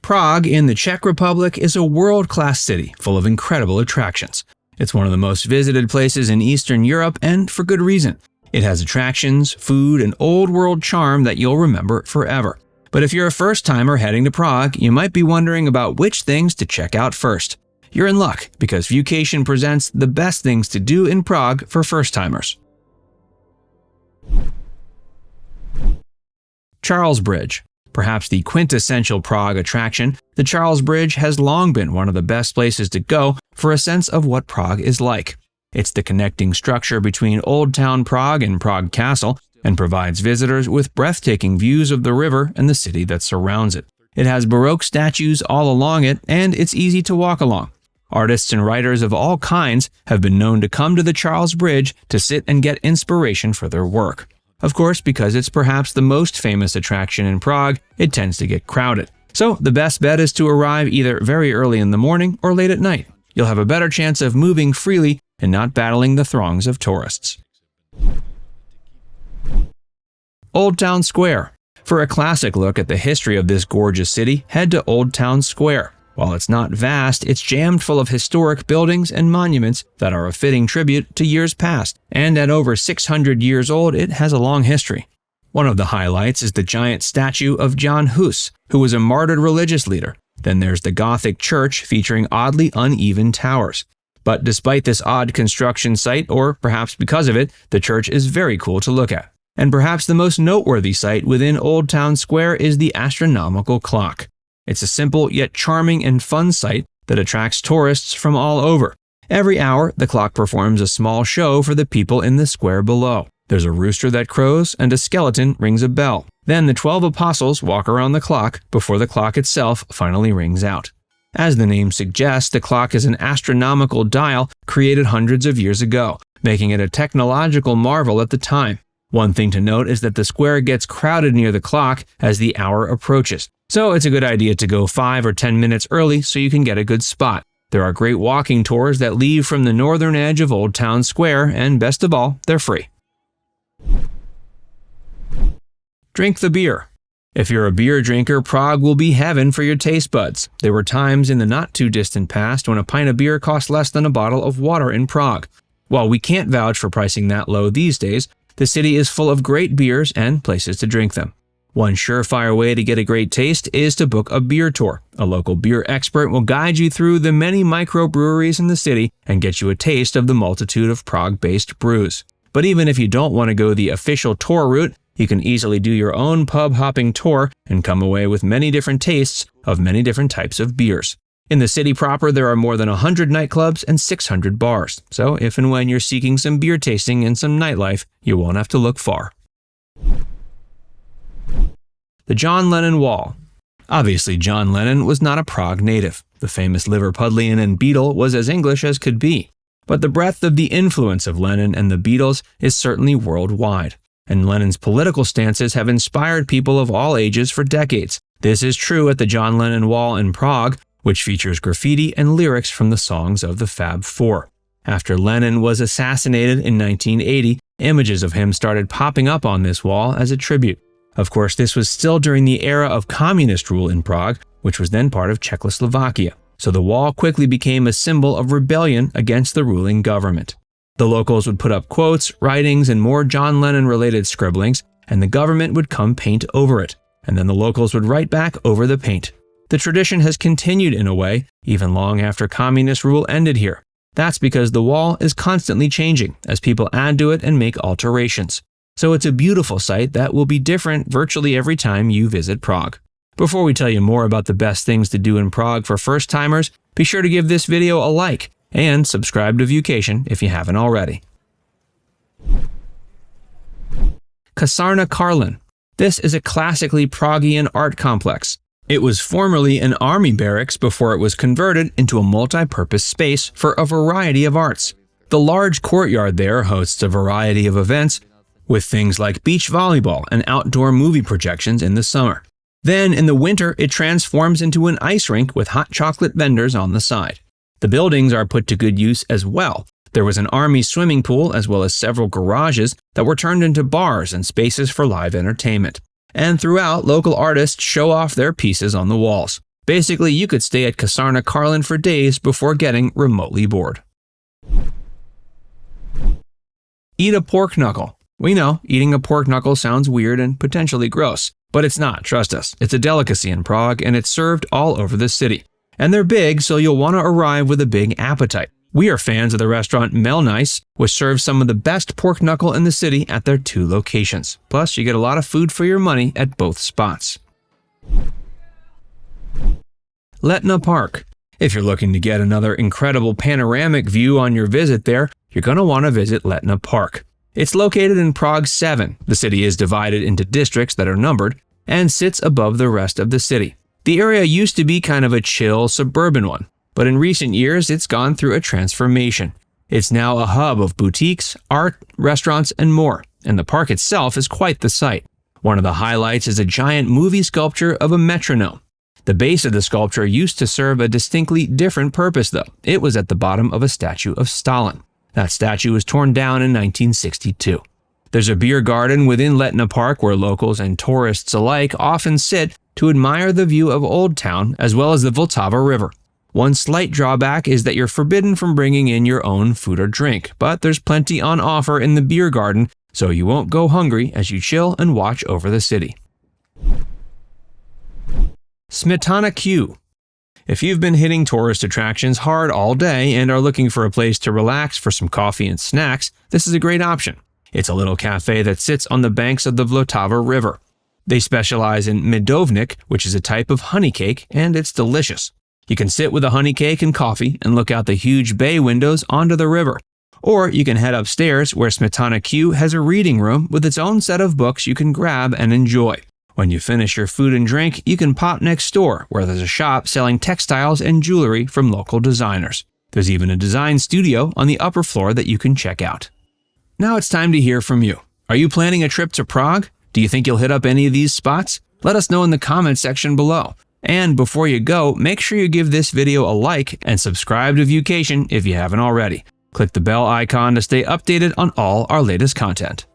Prague in the Czech Republic is a world-class city full of incredible attractions. It's one of the most visited places in Eastern Europe, and for good reason. It has attractions, food, and old-world charm that you'll remember forever. But if you're a first-timer heading to Prague, you might be wondering about which things to check out first. You're in luck, because Viewcation presents the best things to do in Prague for first-timers. Charles Bridge. Perhaps the quintessential Prague attraction, the Charles Bridge has long been one of the best places to go for a sense of what Prague is like. It's the connecting structure between Old Town Prague and Prague Castle, and provides visitors with breathtaking views of the river and the city that surrounds it. It has Baroque statues all along it, and it's easy to walk along. Artists and writers of all kinds have been known to come to the Charles Bridge to sit and get inspiration for their work. Of course, because it's perhaps the most famous attraction in Prague, it tends to get crowded. So the best bet is to arrive either very early in the morning or late at night. You'll have a better chance of moving freely and not battling the throngs of tourists. Old Town Square. For a classic look at the history of this gorgeous city, head to Old Town Square. While it's not vast, it's jammed full of historic buildings and monuments that are a fitting tribute to years past, and at over 600 years old, it has a long history. One of the highlights is the giant statue of John Hus, who was a martyred religious leader. Then there's the Gothic church featuring oddly uneven towers. But despite this odd construction site, or perhaps because of it, the church is very cool to look at. And perhaps the most noteworthy sight within Old Town Square is the astronomical clock. It's a simple yet charming and fun sight that attracts tourists from all over. Every hour, the clock performs a small show for the people in the square below. There's a rooster that crows and a skeleton rings a bell. Then the 12 apostles walk around the clock before the clock itself finally rings out. As the name suggests, the clock is an astronomical dial created hundreds of years ago, making it a technological marvel at the time. One thing to note is that the square gets crowded near the clock as the hour approaches. So it's a good idea to go 5 or 10 minutes early so you can get a good spot. There are great walking tours that leave from the northern edge of Old Town Square, and best of all, they're free. Drink the beer. If you're a beer drinker, Prague will be heaven for your taste buds. There were times in the not-too-distant past when a pint of beer cost less than a bottle of water in Prague. While we can't vouch for pricing that low these days, the city is full of great beers and places to drink them. One surefire way to get a great taste is to book a beer tour. A local beer expert will guide you through the many microbreweries in the city and get you a taste of the multitude of Prague-based brews. But even if you don't want to go the official tour route, you can easily do your own pub-hopping tour and come away with many different tastes of many different types of beers. In the city proper, there are more than 100 nightclubs and 600 bars. So if and when you're seeking some beer tasting and some nightlife, you won't have to look far. The John Lennon Wall. Obviously, John Lennon was not a Prague native. The famous Liverpudlian and Beatle was as English as could be. But the breadth of the influence of Lennon and the Beatles is certainly worldwide. And Lennon's political stances have inspired people of all ages for decades. This is true at the John Lennon Wall in Prague, which features graffiti and lyrics from the songs of the Fab Four. After Lennon was assassinated in 1980, images of him started popping up on this wall as a tribute. Of course, this was still during the era of communist rule in Prague, which was then part of Czechoslovakia. So the wall quickly became a symbol of rebellion against the ruling government. The locals would put up quotes, writings, and more John Lennon-related scribblings, and the government would come paint over it. And then the locals would write back over the paint. The tradition has continued in a way, even long after communist rule ended here. That's because the wall is constantly changing as people add to it and make alterations. So it's a beautiful sight that will be different virtually every time you visit Prague. Before we tell you more about the best things to do in Prague for first-timers, be sure to give this video a like and subscribe to Viewcation if you haven't already. Kasarna Karlin. This is a classically Praguean art complex. It was formerly an army barracks before it was converted into a multi-purpose space for a variety of arts. The large courtyard there hosts a variety of events, with things like beach volleyball and outdoor movie projections in the summer. Then, in the winter, it transforms into an ice rink with hot chocolate vendors on the side. The buildings are put to good use as well. There was an army swimming pool as well as several garages that were turned into bars and spaces for live entertainment. And throughout, local artists show off their pieces on the walls. Basically, you could stay at Kasarna Karlin for days before getting remotely bored. Eat a pork knuckle. We know, eating a pork knuckle sounds weird and potentially gross, but it's not, trust us. It's a delicacy in Prague and it's served all over the city. And they're big, so you'll want to arrive with a big appetite. We are fans of the restaurant Melnice, which serves some of the best pork knuckle in the city at their 2 locations. Plus, you get a lot of food for your money at both spots. Letna Park. If you're looking to get another incredible panoramic view on your visit there, you're going to want to visit Letna Park. It's located in Prague 7. The city is divided into districts that are numbered and sits above the rest of the city. The area used to be kind of a chill, suburban one, but in recent years it's gone through a transformation. It's now a hub of boutiques, art, restaurants, and more, and the park itself is quite the sight. One of the highlights is a giant movie sculpture of a metronome. The base of the sculpture used to serve a distinctly different purpose though. It was at the bottom of a statue of Stalin. That statue was torn down in 1962. There's a beer garden within Letna Park where locals and tourists alike often sit to admire the view of Old Town as well as the Vltava River. One slight drawback is that you're forbidden from bringing in your own food or drink, but there's plenty on offer in the beer garden, so you won't go hungry as you chill and watch over the city. SmetanaQ. If you've been hitting tourist attractions hard all day and are looking for a place to relax for some coffee and snacks, this is a great option. It's a little cafe that sits on the banks of the Vltava River. They specialize in medovnik, which is a type of honey cake, and it's delicious. You can sit with a honey cake and coffee and look out the huge bay windows onto the river. Or you can head upstairs where SmetanaQ has a reading room with its own set of books you can grab and enjoy. When you finish your food and drink, you can pop next door where there's a shop selling textiles and jewelry from local designers. There's even a design studio on the upper floor that you can check out. Now it's time to hear from you. Are you planning a trip to Prague? Do you think you'll hit up any of these spots? Let us know in the comments section below. And before you go, make sure you give this video a like and subscribe to Viewcation if you haven't already. Click the bell icon to stay updated on all our latest content.